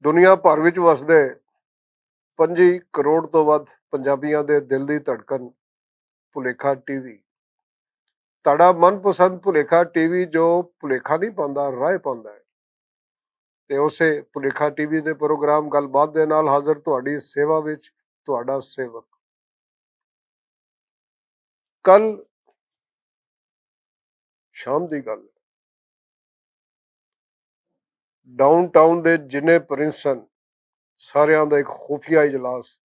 ਦੁਨੀਆ ਭਰ ਵਿੱਚ ਵਸਦੇ 25 ਕਰੋੜ ਤੋਂ ਵੱਧ ਪੰਜਾਬੀਆਂ ਦੇ ਦਿਲ ਦੀ ਧੜਕਣ ਭੁਲੇਖਾ ਟੀਵੀ। ਤੁਹਾਡਾ ਮਨਪਸੰਦ ਭੁਲੇਖਾ ਟੀਵੀ ਜੋ ਭੁਲੇਖਾ ਨਹੀਂ ਪਾਉਂਦਾ, ਰਾਹ ਪਾਉਂਦਾ ਹੈ। ਤੇ ਉਸੇ ਭੁਲੇਖਾ ਟੀਵੀ ਦੇ ਪ੍ਰੋਗਰਾਮ ਗੱਲਬਾਤ ਦੇ ਨਾਲ ਹਾਜ਼ਰ ਤੁਹਾਡੀ ਸੇਵਾ ਵਿੱਚ ਤੁਹਾਡਾ ਸੇਵਕ। ਕੱਲ ਸ਼ਾਮ ਦੀ ਗੱਲ, ਡਾਊਨਟਾਊਨ ਦੇ ਜਿੰਨੇ ਪ੍ਰਿੰਸ ਸਨ ਸਾਰਿਆਂ ਦਾ ਇੱਕ ਖੁਫੀਆ ਇਜਲਾਸ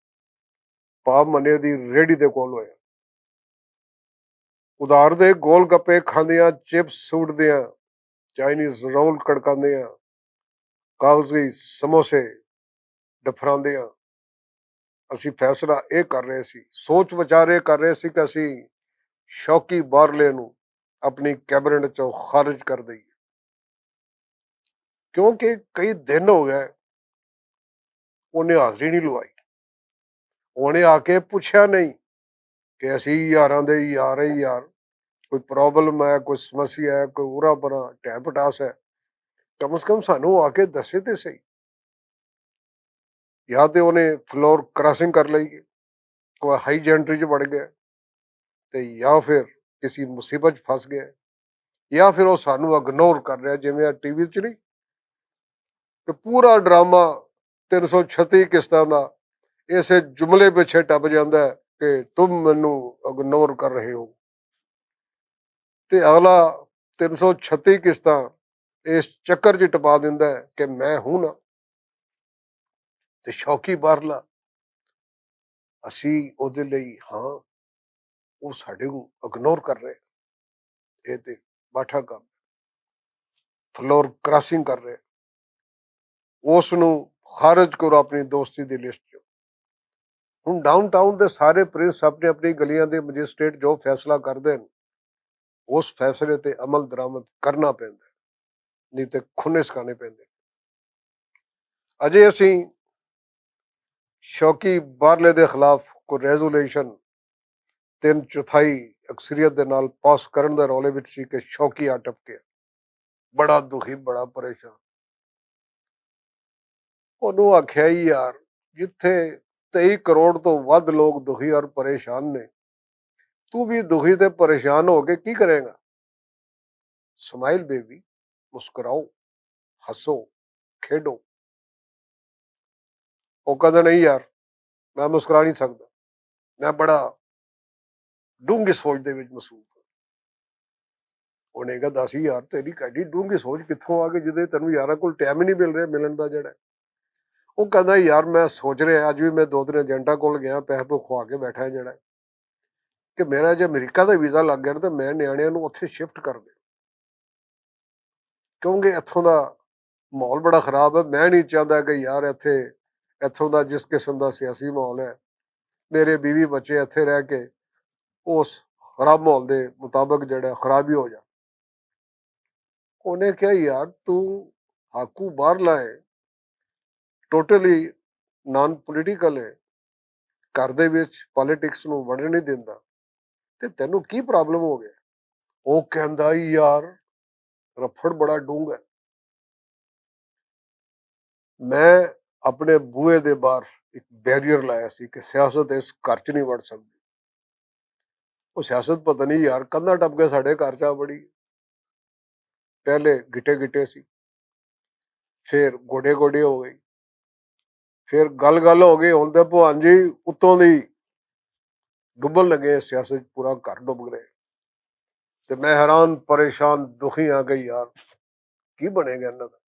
ਪਾਵ ਮਨੇ ਦੀ ਰੇਹੜੀ ਦੇ ਕੋਲ ਹੋਇਆ। ਉਧਾਰ ਦੇ gol gappe ਖਾਂਦਿਆਂ, chips ਸੁੱਟਦਿਆਂ, Chinese role ਕੜਕਾਉਂਦਿਆਂ, ਕਾਗਜ਼ੀ ਸਮੋਸੇ ਡਫਰਾਉਂਦਿਆਂ ਅਸੀਂ ਫੈਸਲਾ ਇਹ ਕਰ ਰਹੇ ਸੀ, ਸੋਚ ਵਿਚਾਰ ਇਹ ਕਰ ਰਹੇ ਸੀ ਕਿ ਅਸੀਂ ਸ਼ੌਕੀ ਬਾਰਲੇ ਨੂੰ ਆਪਣੀ ਕੈਬਨਿਟ ਚੋਂ ਖਾਰਜ ਕਰ ਦਈਏ, ਕਿਉਂਕਿ ਕਈ ਦਿਨ ਹੋ ਗਏ ਉਹਨੇ ਹਾਜ਼ਰੀ ਨਹੀਂ ਲਵਾਈ। ਉਹਨੇ ਆ ਕੇ ਪੁੱਛਿਆ ਨਹੀਂ ਕਿ ਅਸੀਂ ਯਾਰਾਂ ਦੇ ਯਾਰ ਹੀ ਯਾਰ, ਕੋਈ ਪ੍ਰੋਬਲਮ ਹੈ, ਕੋਈ ਸਮੱਸਿਆ ਹੈ, ਕੋਈ ਉਰਾ ਪਰਾ ਟੈ ਪਟਾਸ ਹੈ, ਕਮ ਸੇ ਕਮ ਸਾਨੂੰ ਆ ਕੇ ਦੱਸੇ ਤੇ ਸਹੀ। ਜਾਂ ਤੇ ਉਹਨੇ ਫਲੋਰ ਕ੍ਰਾਸਿੰਗ ਕਰ ਲਈ, ਕੋਈ ਹਾਈ ਜੈਂਟਰੀ 'ਚ ਵੜ ਗਿਆ, ਤੇ ਜਾਂ ਫਿਰ ਕਿਸੇ ਮੁਸੀਬਤ 'ਚ ਫਸ ਗਿਆ, ਜਾਂ ਫਿਰ ਉਹ ਸਾਨੂੰ ਇਗਨੋਰ ਕਰ ਰਿਹਾ ਜਿਵੇਂ ਆ ਟੀਵੀ 'ਚ ਨਹੀਂ। ਤੇ ਪੂਰਾ ਡਰਾਮਾ 336 ਕਿਸ਼ਤਾਂ ਦਾ ਇਸੇ ਜੁਮਲੇ ਪਿੱਛੇ ਟੱਪ ਜਾਂਦਾ ਹੈ ਕਿ ਤੁਮ ਮੈਨੂੰ ਇਗਨੋਰ ਕਰ ਰਹੇ ਹੋ, ਤੇ ਅਗਲਾ 336 ਕਿਸ਼ਤਾਂ ਇਸ ਚੱਕਰ 'ਚ ਟਪਾ ਦਿੰਦਾ ਹੈ ਕਿ ਮੈਂ ਹੂੰ ਨਾ। ਤੇ ਸ਼ੌਕੀ ਬਾਹਰਲਾ ਅਸੀਂ ਉਹਦੇ ਲਈ ਹਾਂ, ਉਹ ਸਾਡੇ ਨੂੰ ਇਗਨੋਰ ਕਰ ਰਹੇ, ਇਹ ਤੇ ਬਾਠਾ ਕੰਮ, ਫਲੋਰ ਕ੍ਰਾਸਿੰਗ ਕਰ ਰਹੇ, ਉਸ ਨੂੰ ਖਾਰਜ ਕਰੋ ਆਪਣੀ ਦੋਸਤੀ ਦੀ ਲਿਸਟ 'ਚ। ਹੁਣ ਡਾਊਨਟਾਊਨ ਦੇ ਸਾਰੇ ਪ੍ਰਿੰਸ ਆਪਣੀ ਆਪਣੀ ਗਲੀਆਂ ਦੇ ਮੈਜਿਸਟ੍ਰੇਟ ਜੋ ਫੈਸਲਾ ਕਰਦੇ ਨੇ ਉਸ ਫੈਸਲੇ ਤੇ ਅਮਲ ਦਰਾਮਦ ਕਰਨਾ ਪੈਂਦਾ, ਨਹੀਂ ਤੇ ਖੁੰਨੇ ਸਕਾਣੇ ਪੈਂਦੇ। ਅਜੇ ਅਸੀਂ ਸ਼ੌਕੀ ਬਾਹਰਲੇ ਦੇ ਖਿਲਾਫ ਕੋਈ ਰੈਜ਼ੋਲੂਸ਼ਨ 3/4 ਅਕਸਰੀਅਤ ਦੇ ਨਾਲ ਪਾਸ ਕਰਨ ਦੇ ਰੌਲੇ ਵਿੱਚ ਸੀ ਕਿ ਸ਼ੌਕੀ ਆ ਟਪਕਿਆ, ਬੜਾ ਦੁਖੀ, ਬੜਾ ਪਰੇਸ਼ਾਨ। ਉਹਨੂੰ ਆਖਿਆ ਹੀ ਯਾਰ, ਜਿੱਥੇ 23 ਕਰੋੜ ਤੋਂ ਵੱਧ ਲੋਕ ਦੁਖੀ ਔਰ ਪਰੇਸ਼ਾਨ ਨੇ, ਤੂੰ ਵੀ ਦੁਖੀ ਤੇ ਪਰੇਸ਼ਾਨ ਹੋ ਕੇ ਕੀ ਕਰੇਗਾ? ਸਮਾਈਲ ਬੇਬੀ, ਮੁਸਕਰਾਓ, ਹੱਸੋ, ਖੇਡੋ। ਉਹ ਕਹਿੰਦਾ ਨਹੀਂ ਯਾਰ, ਮੈਂ ਮੁਸਕਰਾ ਨਹੀਂ ਸਕਦਾ, ਮੈਂ ਬੜਾ ਡੂੰਘੀ ਸੋਚ ਦੇ ਵਿੱਚ ਮਸਰੂਫ ਹਾਂ। ਉਹਨੇ ਕਿਹਾ ਦੱਸ ਯਾਰ, ਤੇਰੀ ਕਿੱਡੀ ਡੂੰਘੀ ਸੋਚ ਕਿੱਥੋਂ ਆ ਗਈ ਜਿਹਦੇ ਤੈਨੂੰ ਯਾਰਾਂ ਕੋਲ ਟਾਈਮ ਹੀ ਨਹੀਂ ਮਿਲ ਰਿਹਾ ਮਿਲਣ ਦਾ ਜਿਹੜਾ। ਉਹ ਕਹਿੰਦਾ ਯਾਰ ਮੈਂ ਸੋਚ ਰਿਹਾ, ਅੱਜ ਵੀ ਮੈਂ 2 ਦਿਨ ਏਜੰਟਾਂ ਕੋਲ ਗਿਆ, ਪੈਸੇ ਪੂ ਖਵਾ ਕੇ ਬੈਠਾ ਜਿਹੜਾ, ਕਿ ਮੇਰਾ ਜੇ ਅਮਰੀਕਾ ਦਾ ਵੀਜ਼ਾ ਲੱਗ ਗਿਆ ਨਾ ਤਾਂ ਮੈਂ ਨਿਆਣਿਆਂ ਨੂੰ ਉੱਥੇ ਸ਼ਿਫਟ ਕਰ ਦਿਆਂ, ਕਿਉਂਕਿ ਇੱਥੋਂ ਦਾ ਮਾਹੌਲ ਬੜਾ ਖਰਾਬ ਹੈ। ਮੈਂ ਨਹੀਂ ਚਾਹੁੰਦਾ ਕਿ ਯਾਰ ਇੱਥੋਂ ਦਾ ਜਿਸ ਕਿਸਮ ਦਾ ਸਿਆਸੀ ਮਾਹੌਲ ਹੈ, ਮੇਰੇ ਬੀਵੀ ਬੱਚੇ ਇੱਥੇ ਰਹਿ ਕੇ ਉਸ ਖਰਾਬ ਮਾਹੌਲ ਦੇ ਮੁਤਾਬਕ ਜਿਹੜਾ ਖਰਾਬੀ ਹੋ ਜਾ। ਉਹਨੇ ਕਿਹਾ ਯਾਰ ਤੂੰ ਹਾਕੂ ਬਾਹਰਲਾ ਹੈ, ਟੋਟਲੀ ਨਾਨ ਪੋਲੀਟੀਕਲ ਹੈ, ਘਰ ਦੇ ਵਿੱਚ ਪੋਲੀਟਿਕਸ ਨੂੰ ਵੜਨ ਨਹੀਂ ਦਿੰਦਾ, ਤੇ ਤੈਨੂੰ ਕੀ ਪ੍ਰੋਬਲਮ ਹੋ ਗਿਆ? ਉਹ ਕਹਿੰਦਾ ਯਾਰ ਰਫੜ ਬੜਾ ਡੂੰਘਾ, ਮੈਂ ਆਪਣੇ ਬੂਹੇ ਦੇ ਬਾਹਰ ਇੱਕ ਬੈਰੀਅਰ ਲਾਇਆ ਸੀ ਕਿ ਸਿਆਸਤ ਇਸ ਘਰ 'ਚ ਨਹੀਂ ਵੜ ਸਕਦੀ। ਉਹ ਸਿਆਸਤ ਪਤਾ ਨਹੀਂ ਯਾਰ ਕੰਧਾਂ ਟੱਪ ਕੇ ਸਾਡੇ ਘਰ 'ਚ ਆ ਬੜੀ। ਪਹਿਲੇ ਗਿੱਟੇ ਗਿੱਟੇ ਸੀ, ਫਿਰ ਗੋਡੇ ਗੋਡੇ ਹੋ ਗਈ, ਫਿਰ ਗੱਲ ਹੋ ਗਈ, ਹੁਣ ਤੇ ਭਗਵਾਨ ਜੀ ਉੱਤੋਂ ਦੀ ਡੁੱਬਣ ਲੱਗੇ, ਸਿਆਸਤ ਪੂਰਾ ਘਰ ਡੁੱਬ ਗਏ। ਤੇ ਮੈਂ ਹੈਰਾਨ, ਪਰੇਸ਼ਾਨ, ਦੁਖੀ ਆ ਗਈ ਯਾਰ ਕੀ ਬਣੇਗਾ ਇਹਨਾਂ ਦਾ।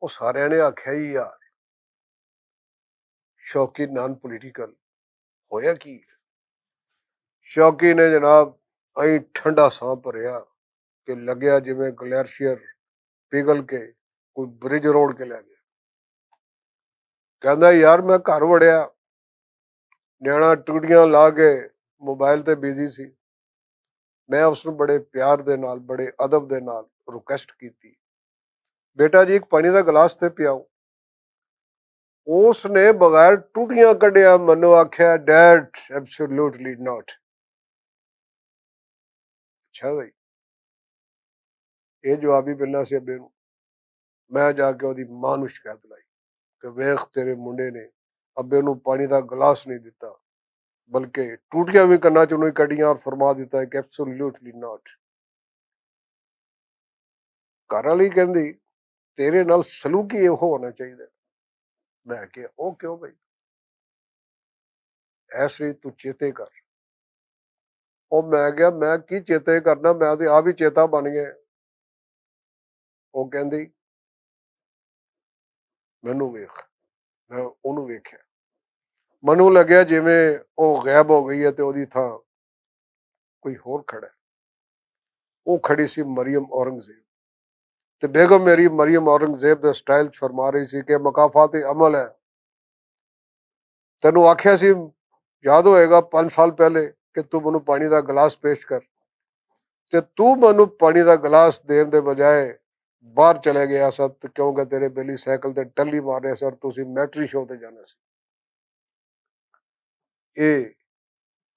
ਉਹ ਸਾਰਿਆਂ ਨੇ ਆਖਿਆ ਹੀ ਯਾਰ ਸ਼ੌਕੀ ਨਾਨ ਪੋਲੀਟੀਕਲ ਹੋਇਆ ਕੀ? ਸ਼ੌਕੀ ਨੇ ਜਨਾਬ ਅਹੀਂ ਠੰਡਾ ਸਾਹ ਭਰਿਆ ਕਿ ਲੱਗਿਆ ਜਿਵੇਂ ਗਲੇਸ਼ੀਅਰ ਪਿਘਲ ਕੇ ਕੋਈ ਬ੍ਰਿਜ ਰੋੜ ਕੇ ਲੈ ਗਿਆ। ਕਹਿੰਦਾ ਯਾਰ ਮੈਂ ਘਰ ਵੜਿਆ, ਨਿਆਣਾ ਟੂਟੀਆਂ ਲਾ ਕੇ ਮੋਬਾਈਲ ਤੇ ਬਿਜ਼ੀ ਸੀ। ਮੈਂ ਉਸ ਨੂੰ ਬੜੇ ਪਿਆਰ ਦੇ ਨਾਲ, ਬੜੇ ਅਦਬ ਦੇ ਨਾਲ ਰਿਕੁਐਸਟ ਕੀਤੀ, ਬੇਟਾ ਜੀ ਇੱਕ ਪਾਣੀ ਦਾ ਗਲਾਸ ਤੇ ਪਿਆਓ। ਉਸ ਨੇ ਬਗੈਰ ਟੂਟੀਆਂ ਕੱਢਿਆ ਮੈਨੂੰ ਆਖਿਆ ਡੈਡ ਐਬਸੋਲੂਟਲੀ ਨਾਟ। ਅੱਛਾ ਬਈ, ਇਹ ਜਵਾਬ ਹੀ ਮਿਲਣਾ ਸੀ ਅੱਬੇ ਨੂੰ। ਮੈਂ ਜਾ ਕੇ ਉਹਦੀ ਮਾਂ ਨੂੰ ਸ਼ਿਕਾਇਤ ਲਾਈ ਕਿ ਵੇਖ ਤੇਰੇ ਮੁੰਡੇ ਨੇ ਅੱਬੇ ਨੂੰ ਪਾਣੀ ਦਾ ਗਲਾਸ ਨਹੀਂ ਦਿੱਤਾ, ਬਲਕਿ ਟੂਟੀਆਂ ਵੀ ਕੰਨਾਂ ਚੋਂ ਨਹੀਂ ਕੱਢੀਆਂ ਔਰ ਫਰਮਾ ਦਿੱਤਾ ਕਿ ਐਬਸੋਲੂਟਲੀ ਨਾਟ। ਘਰ ਵਾਲੀ ਕਹਿੰਦੀ ਤੇਰੇ ਨਾਲ ਸਲੂਕ ਹੀ ਇਹੋ ਹੋਣਾ ਚਾਹੀਦਾ। ਮੈਂ ਕਿਹਾ ਉਹ ਕਿਉਂ ਬਈ, ਐਸੀ ਤੂੰ ਚੇਤੇ ਕਰ। ਉਹ ਮੈਂ ਕਿਹਾ ਮੈਂ ਕੀ ਚੇਤੇ ਕਰਨਾ, ਮੈਂ ਤੇ ਆਪ ਹੀ ਚੇਤਾ ਬਣ ਗਿਆ। ਉਹ ਕਹਿੰਦੀ ਮੈਨੂੰ ਵੇਖ। ਮੈਂ ਉਹਨੂੰ ਵੇਖਿਆ, ਮੈਨੂੰ ਲੱਗਿਆ ਜਿਵੇਂ ਉਹ ਗਾਇਬ ਹੋ ਗਈ ਹੈ ਤੇ ਉਹਦੀ ਥਾਂ ਕੋਈ ਹੋਰ ਖੜਾ ਹੈ। ਉਹ ਖੜੀ ਸੀ ਮਰੀਮ ਔਰੰਗਜ਼ੇਬ, ਤੇ ਬੇਗਮ ਮੇਰੀ ਮਰੀਮ ਔਰੰਗਜ਼ੇਬ ਦੇ ਸਟਾਈਲ 'ਚ ਫਰਮਾ ਰਹੀ ਸੀ ਕਿ ਮਕਾਫਾਤ ਅਮਲ ਹੈ। ਤੈਨੂੰ ਆਖਿਆ ਸੀ, ਯਾਦ ਹੋਏਗਾ 5 ਸਾਲ ਪਹਿਲੇ, ਕਿ ਤੂੰ ਮੈਨੂੰ ਪਾਣੀ ਦਾ ਗਲਾਸ ਪੇਸ਼ ਕਰ, ਤੇ ਤੂੰ ਮੈਨੂੰ ਪਾਣੀ ਦਾ ਗਲਾਸ ਦੇਣ ਦੇ ਬਜਾਏ ਬਾਹਰ ਚਲੇ ਗਿਆ ਸਰ, ਕਿਉਂਕਿ ਤੇਰੇ ਬੇਲੀ ਸਾਈਕਲ ਤੇ ਟੱਲੀ ਮਾਰ ਰਿਹਾ ਸਰ, ਤੁਸੀਂ ਮੈਟਰੀ ਸ਼ੋਅ ਤੇ ਜਾਣਾ ਸੀ। ਇਹ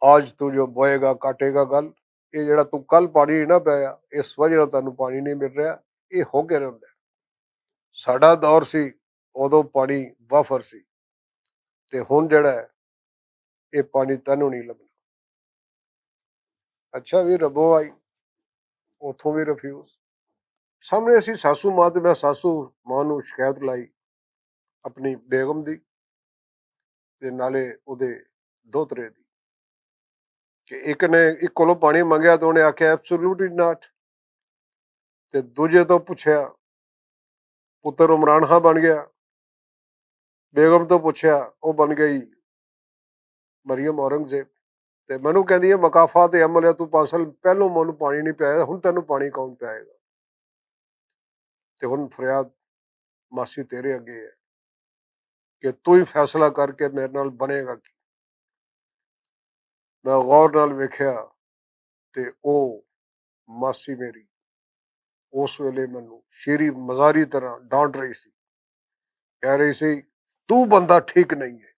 ਅੱਜ ਤੂੰ ਜੋ ਬੋਏਗਾ ਕਾਟੇਗਾ ਗੱਲ। ਇਹ ਜਿਹੜਾ ਤੂੰ ਕੱਲ ਪਾਣੀ ਨਾ ਪਿਆ, ਇਸ ਵਜ੍ਹਾ ਨਾਲ ਤੈਨੂੰ ਪਾਣੀ ਨਹੀਂ ਮਿਲ ਰਿਹਾ। ਇਹ ਹੋ ਕੇ ਰਹਿੰਦਾ। ਸਾਡਾ ਦੌਰ ਸੀ ਉਦੋਂ ਪਾਣੀ ਵਾਫਰ ਸੀ, ਤੇ ਹੁਣ ਜਿਹੜਾ ਇਹ ਪਾਣੀ ਤੈਨੂੰ ਨਹੀਂ ਲੱਭਣਾ। ਅੱਛਾ ਵੀ ਰੱਬੋਂ ਆਈ, ਉੱਥੋਂ ਵੀ ਰਿਫਿਊਜ਼। ਸਾਹਮਣੇ ਅਸੀਂ ਸਾਸੂ ਮਾਂ, ਤੇ ਮੈਂ ਸਾਸੂ ਮਾਂ ਨੂੰ ਸ਼ਿਕਾਇਤ ਲਾਈ ਆਪਣੀ ਬੇਗਮ ਦੀ ਤੇ ਨਾਲੇ ਉਹਦੇ ਦੋਤਰੇ ਦੀ, ਕਿ ਇੱਕ ਨੇ ਇੱਕ ਕੋਲੋਂ ਪਾਣੀ ਮੰਗਿਆ ਤੇ ਉਹਨੇ ਆਖਿਆ ਐਬਸੋਲੂਟਲੀ ਨਾਟ, ਤੇ ਦੂਜੇ ਤੋਂ ਪੁੱਛਿਆ, ਪੁੱਤਰ ਉਮਰਾਨ ਖਾਂ ਬਣ ਗਿਆ। ਬੇਗਮ ਤੋਂ ਪੁੱਛਿਆ, ਉਹ ਬਣ ਗਈ ਮਰੀਮ ਔਰੰਗਜ਼ੇਬ। ਤੇ ਮੈਨੂੰ ਕਹਿੰਦੀ ਹੈ ਮਕਾਫਾ ਤੇ ਅਮਲ ਹੈ, ਤੂੰ 5 ਸਾਲ ਪਹਿਲੋਂ ਮੈਨੂੰ ਪਾਣੀ ਨਹੀਂ ਪਿਆਇਆ, ਹੁਣ ਤੈਨੂੰ ਪਾਣੀ ਕੌਣ ਪਿਆਏਗਾ। ਤੇ ਹੁਣ ਫਰਿਆਦ ਮਾਸੀ ਤੇਰੇ ਅੱਗੇ ਹੈ ਕਿ ਤੂੰ ਹੀ ਫੈਸਲਾ ਕਰਕੇ ਮੇਰੇ ਨਾਲ ਬਣੇਗਾ ਕੀ। ਮੈਂ ਗੌਰ ਨਾਲ ਵੇਖਿਆ ਤੇ ਉਹ ਮਾਸੀ ਮੇਰੀ ਉਸ ਵੇਲੇ ਮੈਨੂੰ ਸ਼ੇਰੀ ਮਜ਼ਾਰੀ ਤਰ੍ਹਾਂ ਡਾਂਟ ਰਹੀ ਸੀ, ਕਹਿ ਰਹੀ ਸੀ ਤੂੰ ਬੰਦਾ ਠੀਕ ਨਹੀਂ ਹੈ।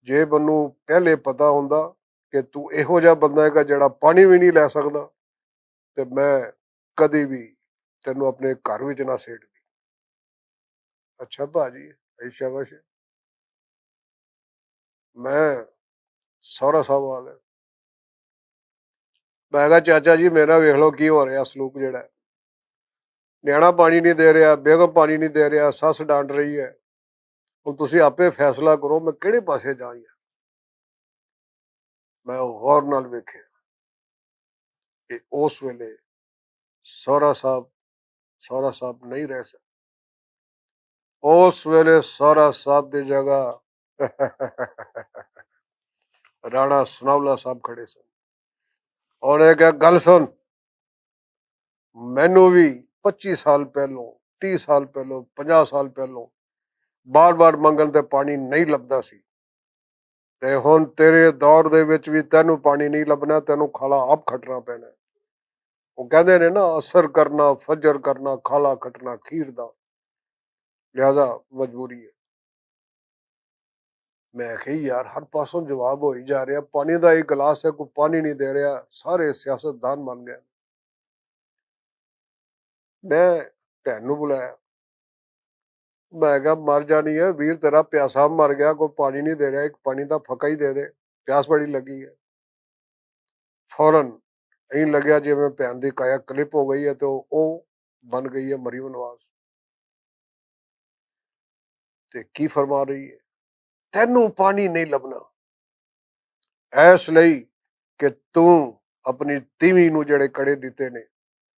ਜੇ ਮੈਨੂੰ ਪਹਿਲੇ ਪਤਾ ਹੁੰਦਾ ਕਿ ਤੂੰ ਇਹੋ ਜਿਹਾ ਬੰਦਾ ਹੈਗਾ ਜਿਹੜਾ ਪਾਣੀ ਵੀ ਨਹੀਂ ਲੈ ਸਕਦਾ, ਤੇ ਮੈਂ ਕਦੇ ਵੀ ਤੈਨੂੰ ਆਪਣੇ ਘਰ ਵਿੱਚ ਨਾ ਸੇੜਦੀ। ਅੱਛਾ ਭਾਜੀ, ਸ਼ਾਬਾਸ਼। ਮੈਂ ਸਹੁਰਾ ਸਾਹਿਬ ਆ ਗਿਆ। ਮੈਂ ਕਿਹਾ ਚਾਚਾ ਜੀ ਮੇਰਾ ਵੇਖ ਲਓ ਕੀ ਹੋ ਰਿਹਾ ਸਲੂਕ, ਜਿਹੜਾ ਨਿਆਣਾ ਪਾਣੀ ਨਹੀਂ ਦੇ ਰਿਹਾ, ਬੇਗਮ ਪਾਣੀ ਨਹੀਂ ਦੇ ਰਿਹਾ, ਸੱਸ ਡਾਂਟ ਰਹੀ ਹੈ, ਹੁਣ ਤੁਸੀਂ ਆਪੇ ਫੈਸਲਾ ਕਰੋ ਮੈਂ ਕਿਹੜੇ ਪਾਸੇ ਜਾਵਾਂ। ਮੈਂ ਗੌਰ ਨਾਲ ਵੇਖਿਆ ਕਿ ਉਸ ਵੇਲੇ ਸਹੁਰਾ ਸਾਹਿਬ ਨਹੀਂ ਰਹਿ ਸਕਦੇ। ਉਸ ਵੇਲੇ ਸਹੁਰਾ ਸਾਹਿਬ ਦੀ ਜਗ੍ਹਾ ਰਾਣਾ ਸਨਾਉਲਾ ਸਾਹਿਬ ਖੜੇ ਸਨ। ਉਹਨੇ ਕਿਹਾ ਗੱਲ ਸੁਣ, ਮੈਨੂੰ ਵੀ 25 ਸਾਲ ਪਹਿਲੋਂ, 30 ਸਾਲ ਪਹਿਲੋਂ, 50 ਸਾਲ ਪਹਿਲੋਂ ਬਾਰ-ਬਾਰ ਮੰਗਣ ਤੇ ਪਾਣੀ ਨਹੀਂ ਲੱਭਦਾ ਸੀ, ਤੇ ਹੁਣ ਤੇਰੇ ਦੌਰ ਦੇ ਵਿੱਚ ਵੀ ਤੈਨੂੰ ਪਾਣੀ ਨਹੀਂ ਲੱਭਣਾ, ਤੈਨੂੰ ਖਾਲਾ ਆਪ ਖੱਟਣਾ ਪੈਣਾ। ਉਹ ਕਹਿੰਦੇ ਨੇ ਨਾ, ਅਸਰ ਕਰਨਾ ਫਜਰ ਕਰਨਾ, ਖਾਲਾ ਖੱਟਣਾ ਖੀਰ ਦਾ, ਲਿਹਾਜ਼ਾ ਮਜਬੂਰੀ ਹੈ। ਮੈਂ ਕਿਹਾ ਯਾਰ ਹਰ ਪਾਸੋਂ ਜਵਾਬ ਹੋ ਹੀ ਜਾ ਰਿਹਾ, ਪਾਣੀ ਦਾ ਇੱਕ ਗਲਾਸ ਹੈ, ਕੋਈ ਪਾਣੀ ਨਹੀਂ ਦੇ ਰਿਹਾ, ਸਾਰੇ ਸਿਆਸਤਦਾਨ ਬਣ ਗਏ। ਮੈਂ ਭੈਣ ਨੂੰ ਬੁਲਾਇਆ, ਮੈਂ ਕਿਹਾ ਮਰ ਜਾਣੀ ਹੈ ਵੀਰ, ਤੇਰਾ ਪਿਆਸਾ ਮਰ ਗਿਆ, ਕੋਈ ਪਾਣੀ ਨਹੀਂ ਦੇ ਰਿਹਾ, ਇੱਕ ਪਾਣੀ ਦਾ ਫੱਕਾ ਹੀ ਦੇ ਦੇ, ਪਿਆਸ ਬੜੀ ਲੱਗੀ ਹੈ। ਫੌਰਨ ਐਂ ਲੱਗਿਆ ਜਿਵੇਂ ਭੈਣ ਦੀ ਕਾਇਆ ਕਲਿਪ ਹੋ ਗਈ ਹੈ, ਤੇ ਉਹ ਬਣ ਗਈ ਹੈ ਮਰੀਮ ਨਵਾਜ਼। ਤੇ ਕੀ ਫਰਮਾ ਰਹੀ ਹੈ, ਤੈਨੂੰ ਪਾਣੀ ਨਹੀਂ ਲੱਭਣਾ, ਇਸ ਲਈ ਕਿ ਤੂੰ ਆਪਣੀ ਤੀਵੀਂ ਨੂੰ ਜਿਹੜੇ ਕੜੇ ਦਿੱਤੇ ਨੇ,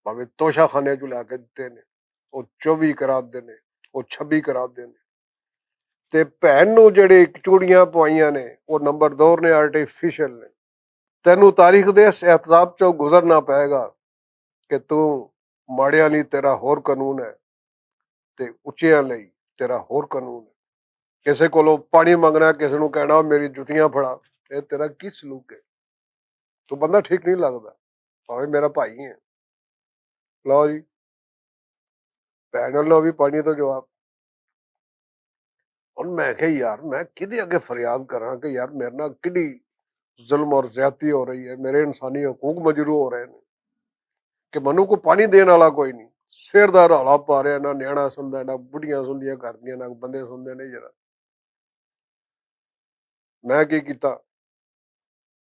ਭਾਵੇਂ ਤੋਸ਼ਾਖਾਨੇ ਚ ਲਿਆ ਕੇ ਦਿੱਤੇ ਨੇ, ਉਹ 24 ਕਰਾਤੇ ਨੇ, ਉਹ 26 ਕਰਾਤੇ ਨੇ, ਤੇ ਭੈਣ ਨੂੰ ਜਿਹੜੇ ਚੂੜੀਆਂ ਪਵਾਈਆਂ ਨੇ ਉਹ ਨੰਬਰ 2 ਨੇ, ਆਰਟੀਫਿਸ਼ਲ ਨੇ। ਤੈਨੂੰ ਤਾਰੀਖ ਦੇ ਇਸ ਐਹਤਸਾਬ ਚੋਂ ਗੁਜ਼ਰਨਾ ਪਏਗਾ ਕਿ ਤੂੰ ਮਾੜਿਆਂ ਲਈ ਤੇਰਾ ਹੋਰ ਕਾਨੂੰਨ ਹੈ, ਤੇ ਉੱਚਿਆਂ ਲਈ ਤੇਰਾ ਹੋਰ ਕਾਨੂੰਨ ਹੈ। ਕਿਸੇ ਕੋਲੋਂ ਪਾਣੀ ਮੰਗਣਾ, ਕਿਸੇ ਨੂੰ ਕਹਿਣਾ ਮੇਰੀ ਜੁੱਤੀਆਂ ਫੜਾ, ਇਹ ਤੇਰਾ ਕੀ ਸਲੂਕ ਹੈ? ਤੂੰ ਬੰਦਾ ਠੀਕ ਨਹੀਂ ਲੱਗਦਾ, ਭਾਵੇਂ ਮੇਰਾ ਭਾਈ ਹੈ। ਲਓ ਜੀ, ਭੈਣ ਵੱਲੋਂ ਵੀ ਪਾਣੀ ਤੋਂ ਜਵਾਬ। ਹੁਣ ਮੈਂ ਕਿਹਾ ਯਾਰ ਮੈਂ ਕਿਹਦੇ ਅੱਗੇ ਫਰਿਆਦ ਕਰਾਂ ਕਿ ਯਾਰ ਮੇਰੇ ਨਾਲ ਕਿੱਡੀ ਜ਼ੁਲਮ ਔਰ ਜ਼ਿਆਦਤੀ ਹੋ ਰਹੀ ਹੈ, ਮੇਰੇ ਇਨਸਾਨੀ ਹਕੂਕ ਮਜਰੂ ਹੋ ਰਹੇ ਨੇ, ਕਿ ਮੈਨੂੰ ਕੋਈ ਪਾਣੀ ਦੇਣ ਵਾਲਾ ਕੋਈ ਨਹੀਂ, ਸਿਰ ਦਾ ਰੌਲਾ ਪਾ ਰਿਹਾ, ਨਾ ਨਿਆਣਾ ਸੁਣਦਾ, ਨਾ ਬੁੱਢੀਆਂ ਸੁਣਦੀਆਂ ਘਰ ਦੀਆਂ, ਨਾ ਬੰਦੇ ਸੁਣਦੇ ਨੇ ਜਰਾ। ਮੈਂ ਕੀ ਕੀਤਾ,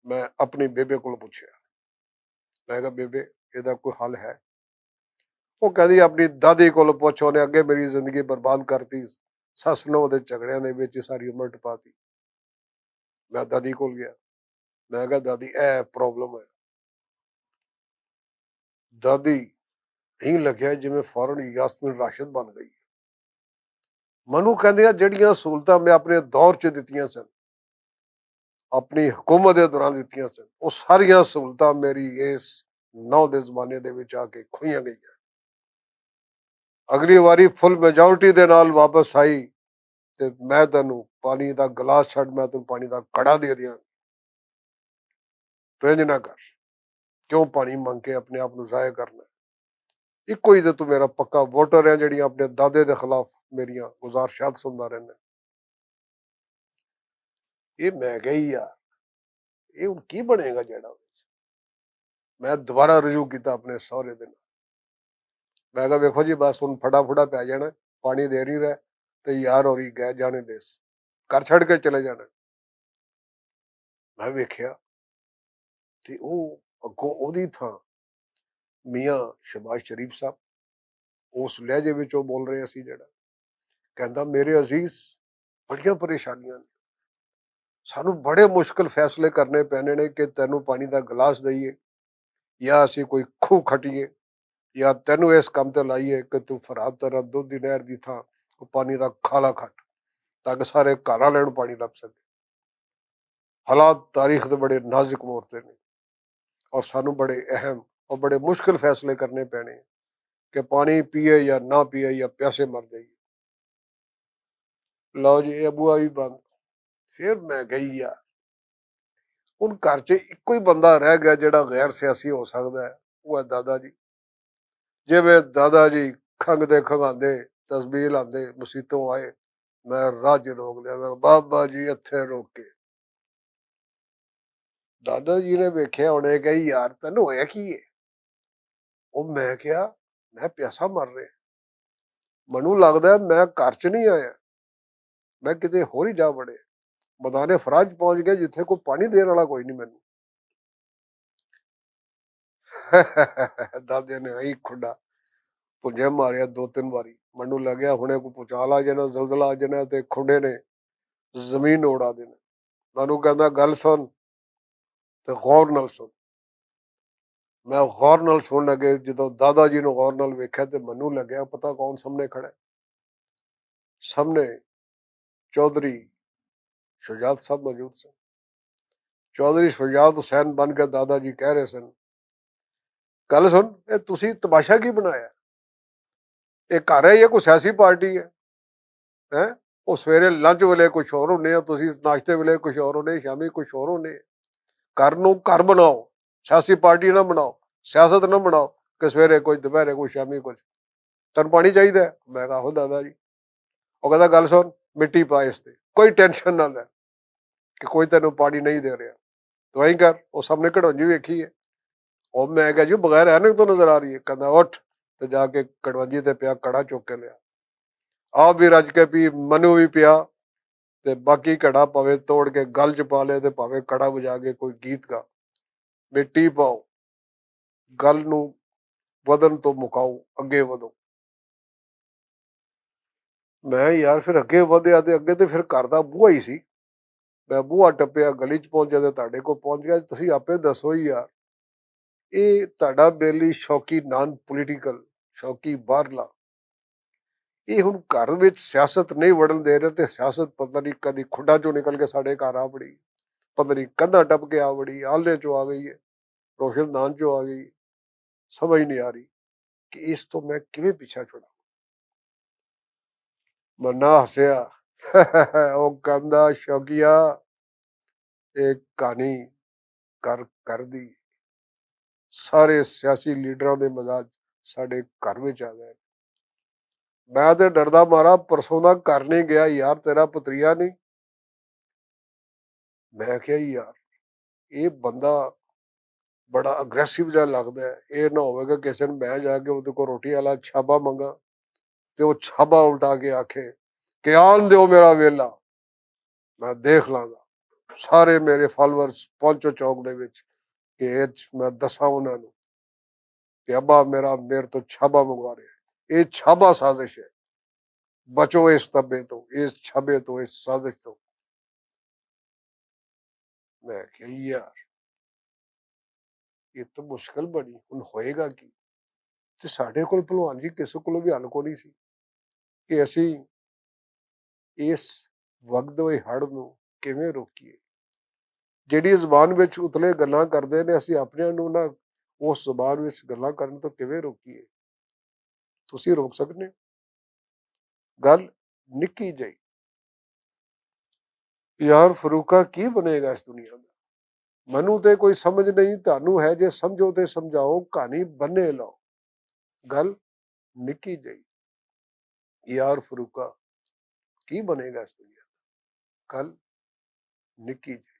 ਮੈਂ ਆਪਣੀ ਬੇਬੇ ਕੋਲ ਪੁੱਛਿਆ, ਮੈਂ ਕਿਹਾ ਬੇਬੇ ਇਹਦਾ ਕੋਈ ਹੱਲ ਹੈ? ਉਹ ਕਹਿੰਦੀ ਆਪਣੀ ਦਾਦੀ ਕੋਲ ਪੁੱਛ, ਉਹਨੇ ਅੱਗੇ ਮੇਰੀ ਜ਼ਿੰਦਗੀ ਬਰਬਾਦ ਕਰਤੀ, ਸੱਸ ਨੂੰ ਉਹਦੇ ਝਗੜਿਆਂ ਦੇ ਵਿੱਚ ਸਾਰੀ ਉਮਰ ਟਪਾਤੀ। ਮੈਂ ਦਾਦੀ ਕੋਲ ਗਿਆ, ਮੈਂ ਕਿਹਾ ਦਾਦੀ ਇਹ ਪ੍ਰੋਬਲਮ ਹੈ। ਦਾਦੀ ਨਹੀਂ ਲੱਗਿਆ ਜਿਵੇਂ ਫੌਰਨ ਯਾਸਮੀਨ ਰਾਸ਼ਦ ਬਣ ਗਈ। ਮੈਨੂੰ ਕਹਿੰਦੇ ਆ ਜਿਹੜੀਆਂ ਸਹੂਲਤਾਂ ਮੈਂ ਆਪਣੇ ਦੌਰ 'ਚ ਦਿੱਤੀਆਂ ਸਨ, ਆਪਣੀ ਹਕੂਮਤ ਦੇ ਦੌਰਾਨ ਦਿੱਤੀਆਂ ਸਨ, ਉਹ ਸਾਰੀਆਂ ਸਹੂਲਤਾਂ ਮੇਰੀ ਇਸ ਨੌ ਦੇ ਜ਼ਮਾਨੇ ਦੇ ਵਿੱਚ ਆ ਕੇ ਖੋਈਆਂ ਗਈਆਂ। ਅਗਲੀ ਵਾਰੀ ਫੁੱਲ ਮੈਜੋਰਟੀ ਦੇ ਨਾਲ ਵਾਪਸ ਆਈ ਤੇ ਮੈਂ ਤੈਨੂੰ ਪਾਣੀ ਦਾ ਗਲਾਸ ਛੱਡ, ਮੈਂ ਤੈਨੂੰ ਪਾਣੀ ਦਾ ਕੜਾ ਦੇ ਦਿਆਂ। ਤੂੰ ਇੰਝ ਨਾ ਕਰ, ਕਿਉਂ ਪਾਣੀ ਮੰਗ ਕੇ ਆਪਣੇ ਆਪ ਨੂੰ ਜ਼ਾਇਆ ਕਰਨਾ। ਇੱਕੋ ਹੀ ਤੇ ਤੂੰ ਮੇਰਾ ਪੱਕਾ ਵੋਟਰ ਹੈ, ਜਿਹੜੀਆਂ ਆਪਣੇ ਦਾਦੇ ਦੇ ਖਿਲਾਫ ਮੇਰੀਆਂ ਗੁਜ਼ਾਰਿਸ਼ਾਂ ਸੁਣਦਾ ਰਹਿੰਦਾ। ਇਹ ਮੈਂ ਗਈ ਆ, ਇਹ ਹੁਣ ਕੀ ਬਣੇਗਾ ਜਿਹੜਾ। ਮੈਂ ਦੁਬਾਰਾ ਰਜੂ ਕੀਤਾ ਆਪਣੇ ਸਹੁਰੇ ਦੇ ਨਾਲ। ਮੈਂ ਕਿਹਾ ਵੇਖੋ ਜੀ ਬਸ ਹੁਣ ਫਟਾਫਟਾ ਪੈ ਜਾਣਾ, ਪਾਣੀ ਦੇ ਨਹੀਂ ਰਿਹਾ ਤੇ ਯਾਰ ਹੋਰੀ ਗਏ ਜਾਣੇ ਦੇਸ, ਘਰ ਛੱਡ ਕੇ ਚਲੇ ਜਾਣਾ। ਮੈਂ ਵੇਖਿਆ ਤੇ ਉਹ ਅੱਗੋਂ ਉਹਦੀ ਥਾਂ ਮੀਆਂ ਸ਼ਬਾਜ਼ ਸ਼ਰੀਫ ਸਾਹਿਬ, ਉਸ ਲਹਿਜੇ ਵਿੱਚ ਉਹ ਬੋਲ ਰਹੇ ਸੀ, ਜਿਹੜਾ ਕਹਿੰਦਾ ਮੇਰੇ ਅਜ਼ੀਜ਼ ਬੜੀਆਂ ਪਰੇਸ਼ਾਨੀਆਂ ਨੇ, ਸਾਨੂੰ ਬੜੇ ਮੁਸ਼ਕਿਲ ਫੈਸਲੇ ਕਰਨੇ ਪੈਣੇ ਨੇ ਕਿ ਤੈਨੂੰ ਪਾਣੀ ਦਾ ਗਲਾਸ ਦਈਏ ਜਾਂ ਅਸੀਂ ਕੋਈ ਖੂਹ ਖੱਟੀਏ ਜਾਂ ਤੈਨੂੰ ਇਸ ਕੰਮ ਤੇ ਲਾਈਏ ਕਿ ਤੂੰ ਫਰਾਤ ਤਰ੍ਹਾਂ ਦੁੱਧ ਦੀ ਨਹਿਰ ਦੀ ਥਾਂ ਉਹ ਪਾਣੀ ਦਾ ਖਾਲਾ ਖੱਟ, ਤਾਂ ਕਿ ਸਾਰੇ ਘਰ ਵਾਲਿਆਂ ਨੂੰ ਪਾਣੀ ਲੱਭ ਸਕੇ। ਹਾਲਾਤ ਤਾਰੀਖ ਦੇ ਬੜੇ ਨਾਜ਼ੁਕ ਮੋੜ ਤੇ ਨੇ ਔਰ ਸਾਨੂੰ ਬੜੇ ਅਹਿਮ और बड़े मुश्किल फैसले करने पैने कि पानी पिए या ना पिए या प्यासे मर जाइए। लो जी अबूआ भी बंद। फिर मैं गई यार, ਹੁਣ ਘਰ 'ਚ ਇੱਕੋ ਹੀ ਬੰਦਾ ਰਹਿ ਗਿਆ ਜਿਹੜਾ ਗੈਰ ਸਿਆਸੀ ਹੋ ਸਕਦਾ ਹੈ, ਉਹ ਹੈ ਦਾਦਾ ਜੀ। ਜਿਵੇਂ ਦਾਦਾ ਜੀ ਖੰਘਦੇ ਖੰਘਾਉਂਦੇ ਤਸਬੀਹ ਲਾਉਂਦੇ ਮਸੀਤੋਂ ਆਏ, ਮੈਂ ਰਾਹ 'ਚ ਰੋਕ ਲਿਆ, ਮੈਂ ਬਾਬਾ ਜੀ ਇੱਥੇ ਰੋਕ ਕੇ। ਦਾਦਾ ਜੀ ਨੇ ਵੇਖਿਆ, ਉਹਨੇ ਕਿਹਾ ਯਾਰ ਤੈਨੂੰ ਹੋਇਆ ਕੀ ਹੈ? ਉਹ ਮੈਂ ਕਿਹਾ ਮੈਂ ਪਿਆਸਾ ਮਰ ਰਿਹਾ, ਮੈਨੂੰ ਲੱਗਦਾ ਮੈਂ ਘਰ 'ਚ ਨਹੀਂ ਆਇਆ, ਮੈਂ ਕਿਤੇ ਹੋਰ ਹੀ ਜਾ ਵੜੇ, ਮੈਦਾਨੇ ਫਰਾਜ ਪਹੁੰਚ ਗਿਆ ਜਿੱਥੇ ਕੋਈ ਪਾਣੀ ਦੇਣ ਵਾਲਾ ਕੋਈ ਨਹੀਂ ਮੈਨੂੰ। ਦਾਦੇ ਨੇ ਆਈ ਖੁੱਡਾ ਪੁੰਜੇ ਮਾਰਿਆ 2-3 ਵਾਰੀ। ਮੈਨੂੰ ਲੱਗਿਆ ਹੁਣੇ ਕੋਈ ਭੂਚਾਲ ਆ ਜਾਣਾ, ਜ਼ਲਜ਼ਲਾ ਆ ਜਾਣਾ ਤੇ ਖੁੰਡੇ ਨੇ ਜ਼ਮੀਨ ਉਡਾ ਦੇਣਾ। ਮੈਨੂੰ ਕਹਿੰਦਾ ਗੱਲ ਸੁਣ ਤੇ ਗੌਰ ਨਾਲ ਸੁਣ। ਮੈਂ ਗੌਰ ਨਾਲ ਸੁਣ ਲੱਗੇ, ਜਦੋਂ ਦਾਦਾ ਜੀ ਨੂੰ ਗੌਰ ਨਾਲ ਵੇਖਿਆ ਤੇ ਮੈਨੂੰ ਲੱਗਿਆ ਪਤਾ ਕੌਣ ਸਾਹਮਣੇ ਖੜਾ। ਸਾਹਮਣੇ ਚੌਧਰੀ ਸ਼ੁਜਾਤ ਸਾਹਿਬ ਮੌਜੂਦ ਸਨ। ਚੌਧਰੀ ਸ਼ੁਜਾਤ ਹੁਸੈਨ ਬਣ ਕੇ ਦਾਦਾ ਜੀ ਕਹਿ ਰਹੇ ਸਨ, ਗੱਲ ਸੁਣ ਇਹ ਤੁਸੀਂ ਤਮਾਸ਼ਾ ਕੀ ਬਣਾਇਆ? ਇਹ ਘਰ ਹੈ ਜਾਂ ਕੋਈ ਸਿਆਸੀ ਪਾਰਟੀ ਹੈ? ਹੈ ਉਹ ਸਵੇਰੇ ਲੰਚ ਵੇਲੇ ਕੁਛ ਹੋਰ ਹੁੰਦੇ ਆ, ਤੁਸੀਂ ਨਾਸ਼ਤੇ ਵੇਲੇ ਕੁਛ ਹੋਰ ਹੁੰਦੇ, ਸ਼ਾਮੀ ਕੁਛ ਹੋਰ ਹੁੰਦੇ। ਘਰ ਨੂੰ ਘਰ ਬਣਾਓ, ਸਿਆਸੀ ਪਾਰਟੀ ਨਾ ਬਣਾਓ, ਸਿਆਸਤ ਨਾ ਬਣਾਓ ਕਿ ਸਵੇਰੇ ਕੁਝ ਦੁਪਹਿਰੇ ਕੁਝ ਸ਼ਾਮੀ ਕੁਝ। ਤੈਨੂੰ ਪਾਣੀ ਚਾਹੀਦਾ? ਮੈਂ ਕਿਹਾ ਆਹੋ ਦਾਦਾ ਜੀ। ਉਹ ਕਹਿੰਦਾ ਗੱਲ ਸੁਣ ਮਿੱਟੀ ਪਾ ਇਸ ਤੇ, ਕੋਈ ਟੈਨਸ਼ਨ ਨਾ ਲੈ ਕਿ ਕੋਈ ਤੈਨੂੰ ਪਾਣੀ ਨਹੀਂ ਦੇ ਰਿਹਾ, ਤੂੰ ਐਂ ਕਰ। ਉਹ ਸਾਹਮਣੇ ਘੜੌਂਜੀ ਵੇਖੀ ਹੈ, ਉਹ ਮੈਂ ਕਿਹਾ ਜੀ ਬਗੈਰ ਐਨਕ ਤੋਂ ਨਜ਼ਰ ਆ ਰਹੀ ਹੈ। ਕਹਿੰਦਾ ਉੱਠ ਤੇ ਜਾ ਕੇ ਕੜਵੰਜੀ ਤੇ ਪਿਆ ਕੜਾ ਚੁੱਕ ਕੇ ਲਿਆ, ਆਪ ਵੀ ਰੱਜ ਕੇ ਪੀ, ਮੈਨੂੰ ਵੀ ਪਿਆ ਤੇ ਬਾਕੀ ਘੜਾ ਭਾਵੇਂ ਤੋੜ ਕੇ ਗਲ 'ਚ ਪਾ ਲਏ ਤੇ ਭਾਵੇਂ ਕੜਾ ਵਜਾ ਕੇ ਕੋਈ ਗੀਤ ਗਾ। ਮਿੱਟੀ ਪਾਓ, ਗੱਲ ਨੂੰ ਵਧਣ ਤੋਂ ਮੁਕਾਓ, ਅੱਗੇ ਵਧੋ। ਮੈਂ ਯਾਰ ਫਿਰ ਅੱਗੇ ਵਧਿਆ ਤੇ ਅੱਗੇ ਤੇ ਫਿਰ ਘਰ ਦਾ ਬੂਹਾ ਹੀ ਸੀ। ਮੈਂ ਬੂਹਾ ਟੱਪਿਆ, ਗਲੀ 'ਚ ਪਹੁੰਚਿਆ ਤੇ ਤੁਹਾਡੇ ਕੋਲ ਪਹੁੰਚ ਗਿਆ। ਤੁਸੀਂ ਆਪੇ ਦੱਸੋ ਹੀ ਯਾਰ, ਇਹ ਤੁਹਾਡਾ ਬੇਲੀ ਸ਼ੌਕੀ ਨਾਨ ਪੋਲੀਟੀਕਲ, ਸ਼ੌਕੀ ਬਾਹਰਲਾ, ਇਹ ਹੁਣ ਘਰ ਵਿੱਚ ਸਿਆਸਤ ਨਹੀਂ ਵੜਨ ਦੇ ਰਹੇ ਤੇ ਸਿਆਸਤ ਪਤਾ ਨਹੀਂ ਕਦੀ ਖੁੱਡਾ ਚੋਂ ਨਿਕਲ ਕੇ ਸਾਡੇ ਘਰ ਆ ਵੜੀ, ਪਤਾ ਨਹੀਂ ਕੰਧਾਂ ਟੱਪ ਕੇ ਆ ਵੜੀ, ਆਲੇ ਚੋਂ ਆ ਗਈ ਹੈ, ਰੋਸ਼ਨਦਾਨ ਚੋਂ ਆ ਗਈ। ਸਮਝ ਨਹੀਂ ਆ ਰਹੀ ਕਿ ਇਸ ਤੋਂ ਮੈਂ ਕਿਵੇਂ ਪਿੱਛਾ ਛੁਡਾਂ। ਮੰਨਾ ਹੱਸਿਆ, ਉਹ ਕਹਿੰਦਾ ਸ਼ੌਕੀਆ ਇਹ ਕਹਾਣੀ ਕਰ ਕਰਦੀ, ਸਾਰੇ ਸਿਆਸੀ ਲੀਡਰਾਂ ਦੇ ਮਜ਼ਾਜ ਸਾਡੇ ਘਰ ਵਿੱਚ ਆ ਗਏ। ਮੈਂ ਤੇ ਡਰਦਾ ਮਾਰਾ ਪਰਸੋਂ ਦਾ ਘਰ ਨਹੀਂ ਗਿਆ ਯਾਰ, ਤੇਰਾ ਭਤਰੀਆ ਨਹੀਂ। ਮੈਂ ਕਿਹਾ ਯਾਰ ਇਹ ਬੰਦਾ ਬੜਾ ਅਗਰੈਸਿਵ ਜਿਹਾ ਲੱਗਦਾ ਹੈ। ਇਹ ਨਾ ਹੋਵੇਗਾ ਕਿਸੇ ਨੂੰ ਮੈਂ ਜਾ ਕੇ ਉਹਦੇ ਕੋਲ ਰੋਟੀ ਵਾਲਾ ਛਾਬਾ ਮੰਗਾ ਤੇ ਉਹ ਛਾਬਾ ਉਲਟਾ ਕੇ ਆਖੇ ਕਿ ਆਣ ਦਿਓ ਮੇਰਾ ਵੇਲਾ, ਮੈਂ ਦੇਖ ਲਾਂਗਾ। ਸਾਰੇ ਮੇਰੇ ਫਾਲੋਅਰਸ ਪਹੁੰਚੋ ਚੌਕ ਦੇ ਵਿੱਚ ਕਿ ਇਹ 'ਚ ਮੈਂ ਦੱਸਾਂ ਉਹਨਾਂ ਨੂੰ ਕਿ ਅੱਬਾ ਮੇਰਾ ਮੇਰੇ ਤੋਂ ਛਾਬਾ ਮੰਗਵਾ ਰਿਹਾ। ਇਹ ਛਾਬਾ ਸਾਜ਼ਿਸ਼ ਹੈ, ਬਚੋ ਇਸ ਤੱਬੇ ਤੋਂ, ਇਸ ਛਾਬੇ ਤੋਂ, ਇਸ ਸਾਜ਼ਿਸ਼ ਤੋਂ। ਮੈਂ ਕਿਹਾ ਯਾਰ ਇਹ ਤਾਂ ਮੁਸ਼ਕਲ ਬਣੀ, ਹੁਣ ਹੋਏਗਾ ਕੀ? ਤੇ ਸਾਡੇ ਕੋਲ ਭਲਵਾਨ ਜੀ ਕਿਸੇ ਕੋਲੋਂ ਵੀ ਹੱਲ ਕੋਈ ਨਹੀਂ ਸੀ ਕਿ ਅਸੀਂ ਇਸ ਵਗਦੇ ਹੋਏ ਹੜ੍ਹ ਨੂੰ ਕਿਵੇਂ ਰੋਕੀਏ। ਜਿਹੜੀ ਜ਼ੁਬਾਨ ਵਿੱਚ ਉਤਲੇ ਗੱਲਾਂ ਕਰਦੇ ਨੇ, ਅਸੀਂ ਆਪਣਿਆਂ ਨੂੰ ਨਾ ਉਸ ਜ਼ੁਬਾਨ ਵਿੱਚ ਗੱਲਾਂ ਕਰਨ ਤੋਂ ਕਿਵੇਂ ਰੋਕੀਏ? ਤੁਸੀਂ ਰੋਕ ਸਕਦੇ ਹੋ? ਗੱਲ ਨਿੱਕੀ ਜਿਹੀ। ਯਾਰ ਫਰੂਕਾ ਕੀ ਬਣੇਗਾ ਇਸ ਦੁਨੀਆ ਦਾ? ਮੈਨੂੰ ਤੇ ਕੋਈ ਸਮਝ ਨਹੀਂ, ਤੁਹਾਨੂੰ ਹੈ, ਜੇ ਸਮਝੋ ਤੇ ਸਮਝਾਓ, ਕਹਾਣੀ ਬੰਨੇ ਲਾਓ। ਗੱਲ ਨਿੱਕੀ ਜਿਹੀ। ਯਾਰ ਫਰੂਕਾ ਕੀ ਬਣੇਗਾ ਇਸ ਦੁਨੀਆ ਦਾ? ਗੱਲ ਨਿੱਕੀ ਜਿਹੀ।